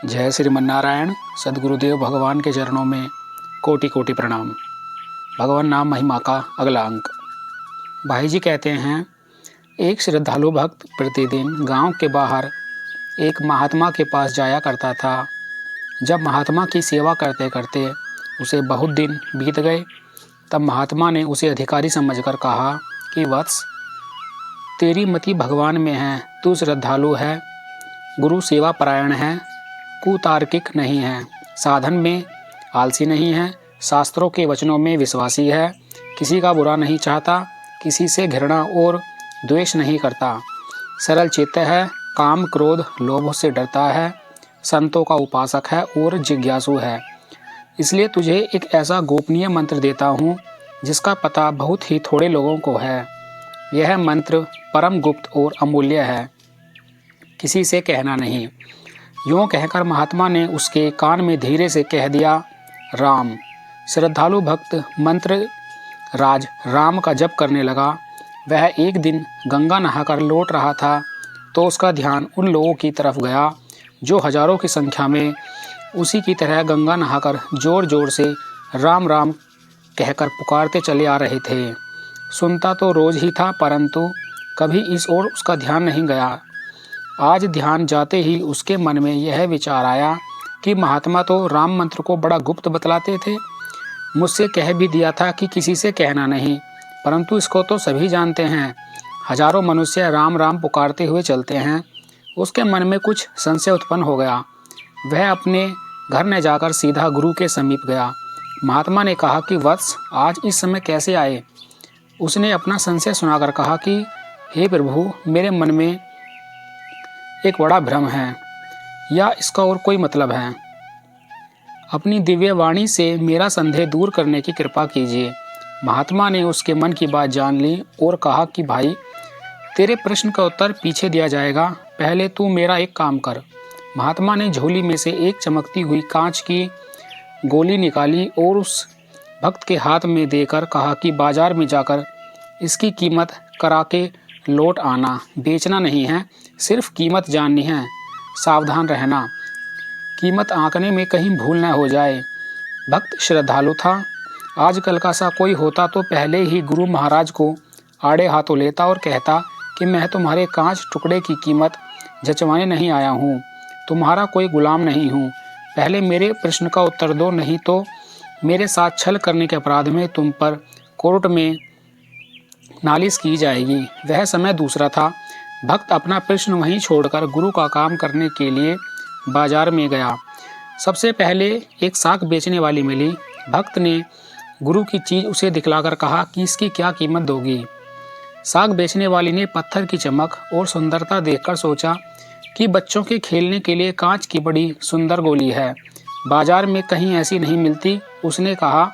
जय श्रीमन्नारायण। सद्गुरुदेव भगवान के चरणों में कोटि कोटि प्रणाम। भगवान नाम महिमा का अगला अंक। भाई जी कहते हैं, एक श्रद्धालु भक्त प्रतिदिन गांव के बाहर एक महात्मा के पास जाया करता था। जब महात्मा की सेवा करते करते उसे बहुत दिन बीत गए, तब महात्मा ने उसे अधिकारी समझकर कहा कि वत्स, तेरी मति भगवान में है। तू श्रद्धालु है, गुरु सेवा परायण है, कुतार्किक नहीं है, साधन में आलसी नहीं है, शास्त्रों के वचनों में विश्वासी है, किसी का बुरा नहीं चाहता, किसी से घृणा और द्वेष नहीं करता, सरल चित्त है, काम क्रोध लोभ से डरता है, संतों का उपासक है और जिज्ञासु है। इसलिए तुझे एक ऐसा गोपनीय मंत्र देता हूँ जिसका पता बहुत ही थोड़े लोगों को है। यह मंत्र परम गुप्त और अमूल्य है, किसी से कहना नहीं। यूँ कहकर महात्मा ने उसके कान में धीरे से कह दिया, राम। श्रद्धालु भक्त मंत्र राज राम का जप करने लगा। वह एक दिन गंगा नहाकर लौट रहा था तो उसका ध्यान उन लोगों की तरफ गया जो हजारों की संख्या में उसी की तरह गंगा नहाकर जोर जोर से राम राम कहकर पुकारते चले आ रहे थे। सुनता तो रोज ही था, परंतु कभी इस ओर उसका ध्यान नहीं गया। आज ध्यान जाते ही उसके मन में यह विचार आया कि महात्मा तो राम मंत्र को बड़ा गुप्त बतलाते थे। मुझसे कह भी दिया था कि किसी से कहना नहीं, परंतु इसको तो सभी जानते हैं। हजारों मनुष्य राम राम पुकारते हुए चलते हैं। उसके मन में कुछ संशय उत्पन्न हो गया। वह अपने घर न जाकर सीधा गुरु के समीप गया। महात्मा ने कहा कि वत्स, आज इस समय कैसे आए? उसने अपना संशय सुनाकर कहा कि हे प्रभु, मेरे मन में एक बड़ा भ्रम है, या इसका और कोई मतलब है। अपनी दिव्य वाणी से मेरा संदेह दूर करने की कृपा कीजिए। महात्मा ने उसके मन की बात जान ली और कहा कि भाई, तेरे प्रश्न का उत्तर पीछे दिया जाएगा, पहले तू मेरा एक काम कर। महात्मा ने झोली में से एक चमकती हुई कांच की गोली निकाली और उस भक्त के हाथ में देकर कहा कि बाजार में जाकर इसकी कीमत करा के लौट आना। बेचना नहीं है, सिर्फ कीमत जाननी है। सावधान रहना, कीमत आंकने में कहीं भूल न हो जाए। भक्त श्रद्धालु था। आजकल का सा कोई होता तो पहले ही गुरु महाराज को आड़े हाथों लेता और कहता कि मैं तुम्हारे कांच टुकड़े की कीमत जचवाने नहीं आया हूँ, तुम्हारा कोई गुलाम नहीं हूँ। पहले मेरे प्रश्न का उत्तर दो, नहीं तो मेरे साथ छल करने के अपराध में तुम पर कोर्ट में नालिश की जाएगी। वह समय दूसरा था। भक्त अपना प्रश्न वहीं छोड़कर गुरु का काम करने के लिए बाजार में गया। सबसे पहले एक साग बेचने वाली मिली। भक्त ने गुरु की चीज उसे दिखलाकर कहा कि इसकी क्या कीमत दोगी? साग बेचने वाली ने पत्थर की चमक और सुंदरता देखकर सोचा कि बच्चों के खेलने के लिए कांच की बड़ी सुंदर गोली है, बाजार में कहीं ऐसी नहीं मिलती। उसने कहा,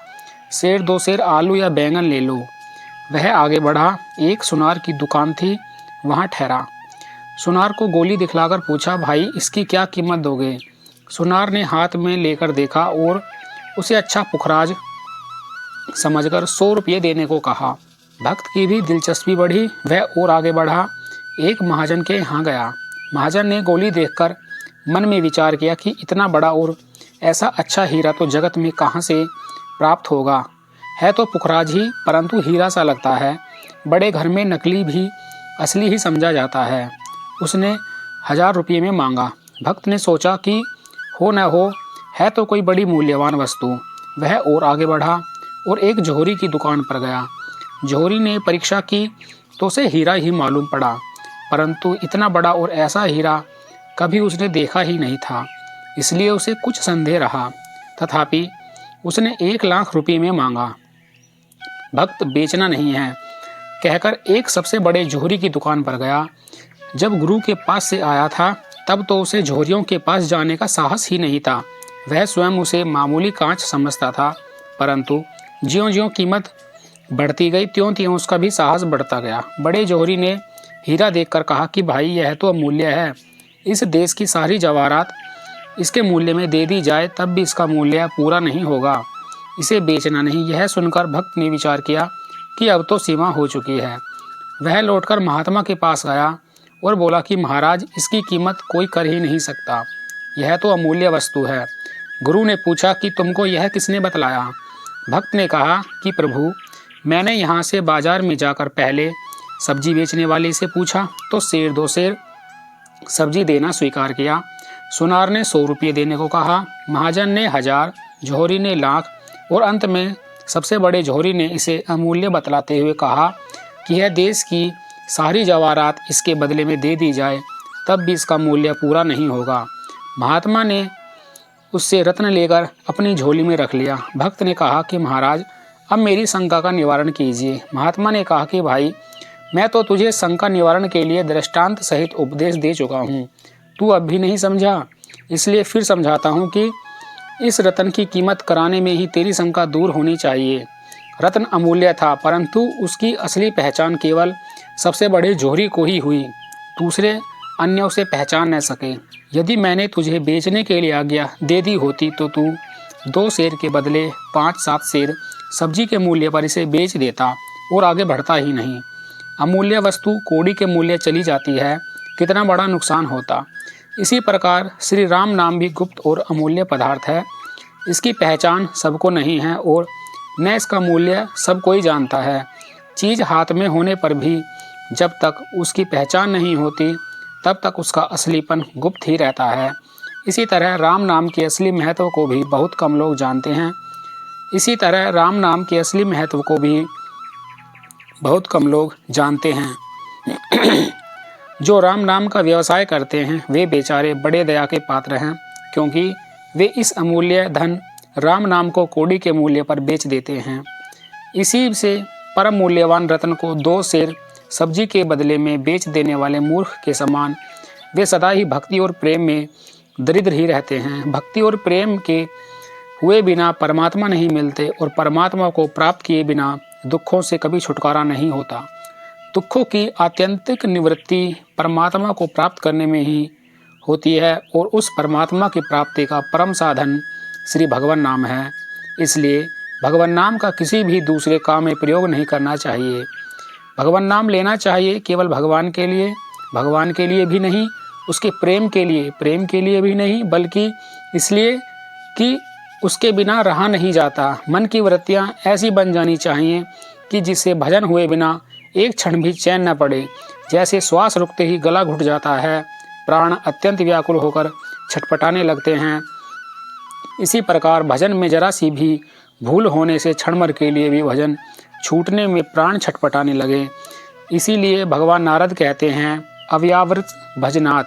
सेर दो सेर आलू या बैंगन ले लो। वह आगे बढ़ा। एक सुनार की दुकान थी, वहां ठहरा। सुनार को गोली दिखलाकर पूछा, भाई इसकी क्या कीमत दोगे? सुनार ने हाथ में लेकर देखा और उसे अच्छा पुखराज समझकर 100 रुपये देने को कहा। भक्त की भी दिलचस्पी बढ़ी। वह और आगे बढ़ा। एक महाजन के यहाँ गया। महाजन ने गोली देखकर मन में विचार किया कि इतना बड़ा और ऐसा अच्छा हीरा तो जगत में कहाँ से प्राप्त होगा। है तो पुखराज ही, परंतु हीरा सा लगता है। बड़े घर में नकली भी असली ही समझा जाता है। उसने 1000 रुपये में मांगा। भक्त ने सोचा कि हो न हो, है तो कोई बड़ी मूल्यवान वस्तु। वह और आगे बढ़ा और एक जोहरी की दुकान पर गया। जोहरी ने परीक्षा की तो उसे हीरा ही मालूम पड़ा, परंतु इतना बड़ा और ऐसा हीरा कभी उसने देखा ही नहीं था। इसलिए उसे कुछ संदेह रहा। तथापि उसने 1 लाख रुपये में मांगा। भक्त बेचना नहीं है कहकर एक सबसे बड़े जोहरी की दुकान पर गया। जब गुरु के पास से आया था तब तो उसे जोहरियों के पास जाने का साहस ही नहीं था। वह स्वयं उसे मामूली कांच समझता था, परंतु ज्यों-ज्यों कीमत बढ़ती गई त्यों-त्यों उसका भी साहस बढ़ता गया। बड़े जोहरी ने हीरा देखकर कहा कि भाई, यह तो अमूल्य है। इस देश की सारी जवाहरात इसके मूल्य में दे दी जाए तब भी इसका मूल्य पूरा नहीं होगा। इसे बेचना नहीं। यह सुनकर भक्त ने विचार किया कि अब तो सीमा हो चुकी है। वह लौटकर महात्मा के पास गया और बोला कि महाराज, इसकी कीमत कोई कर ही नहीं सकता। यह तो अमूल्य वस्तु है। गुरु ने पूछा कि तुमको यह किसने बतलाया? भक्त ने कहा कि प्रभु, मैंने यहाँ से बाजार में जाकर पहले सब्जी बेचने वाले से पूछा तो सेर 2 सेर सब्जी देना स्वीकार किया। सुनार ने 100 रुपये देने को कहा, महाजन ने 1000, जौहरी ने 1,00,000 और अंत में सबसे बड़े जौहरी ने इसे अमूल्य बतलाते हुए कहा कि यह देश की सारी जवाहरात इसके बदले में दे दी जाए तब भी इसका मूल्य पूरा नहीं होगा। महात्मा ने उससे रत्न लेकर अपनी झोली में रख लिया। भक्त ने कहा कि महाराज, अब मेरी शंका का निवारण कीजिए। महात्मा ने कहा कि भाई, मैं तो तुझे शंका निवारण के लिए दृष्टांत सहित उपदेश दे चुका हूँ, तू अब भी नहीं समझा, इसलिए फिर समझाता हूँ कि इस रत्न की कीमत कराने में ही तेरी शंका दूर होनी चाहिए। रत्न अमूल्य था, परंतु उसकी असली पहचान केवल सबसे बड़े जौहरी को ही हुई, दूसरे अन्य उसे पहचान न सके। यदि मैंने तुझे बेचने के लिए आज्ञा दे दी होती तो तू 2 सेर के बदले 5-7 सेर सब्जी के मूल्य पर इसे बेच देता और आगे बढ़ता ही नहीं। अमूल्य वस्तु कौड़ी के मूल्य चली जाती है, कितना बड़ा नुकसान होता। इसी प्रकार श्री राम नाम भी गुप्त और अमूल्य पदार्थ है। इसकी पहचान सबको नहीं है और न इसका मूल्य सब कोई जानता है। चीज़ हाथ में होने पर भी जब तक उसकी पहचान नहीं होती तब तक उसका असलीपन गुप्त ही रहता है। इसी तरह राम नाम के असली महत्व को भी बहुत कम लोग जानते हैं। जो राम नाम का व्यवसाय करते हैं वे बेचारे बड़े दया के पात्र हैं, क्योंकि वे इस अमूल्य धन राम नाम को कौड़ी के मूल्य पर बेच देते हैं। इसी से परम मूल्यवान रत्न को 2 सेर सब्जी के बदले में बेच देने वाले मूर्ख के समान वे सदा ही भक्ति और प्रेम में दरिद्र ही रहते हैं। भक्ति और प्रेम के हुए बिना परमात्मा नहीं मिलते और परमात्मा को प्राप्त किए बिना दुखों से कभी छुटकारा नहीं होता। दुखों की आत्यंतिक निवृत्ति परमात्मा को प्राप्त करने में ही होती है और उस परमात्मा की प्राप्ति का परम साधन श्री भगवान नाम है। इसलिए भगवान नाम का किसी भी दूसरे काम में प्रयोग नहीं करना चाहिए। भगवान नाम लेना चाहिए केवल भगवान के लिए भी नहीं, उसके प्रेम के लिए भी नहीं, बल्कि इसलिए कि उसके बिना रहा नहीं जाता। मन की वृत्तियाँ ऐसी बन जानी चाहिए कि जिससे भजन हुए बिना एक क्षण भी चैन न पड़े। जैसे श्वास रुकते ही गला घुट जाता है, प्राण अत्यंत व्याकुल होकर छटपटाने लगते हैं, इसी प्रकार भजन में जरा सी भी भूल होने से क्षणभर के लिए भी भजन छूटने में प्राण छटपटाने लगे। इसीलिए भगवान नारद कहते हैं, अव्यावृत भजनाथ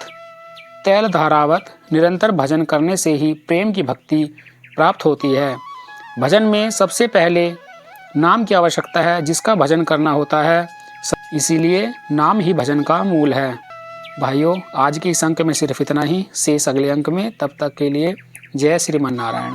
तैल धारावत, निरंतर भजन करने से ही प्रेम की भक्ति प्राप्त होती है। भजन में सबसे पहले नाम की आवश्यकता है, जिसका भजन करना होता है, इसीलिए नाम ही भजन का मूल है। भाइयों, आज की इस अंक में सिर्फ इतना ही, शेष अगले अंक में। तब तक के लिए जय श्रीमन नारायण।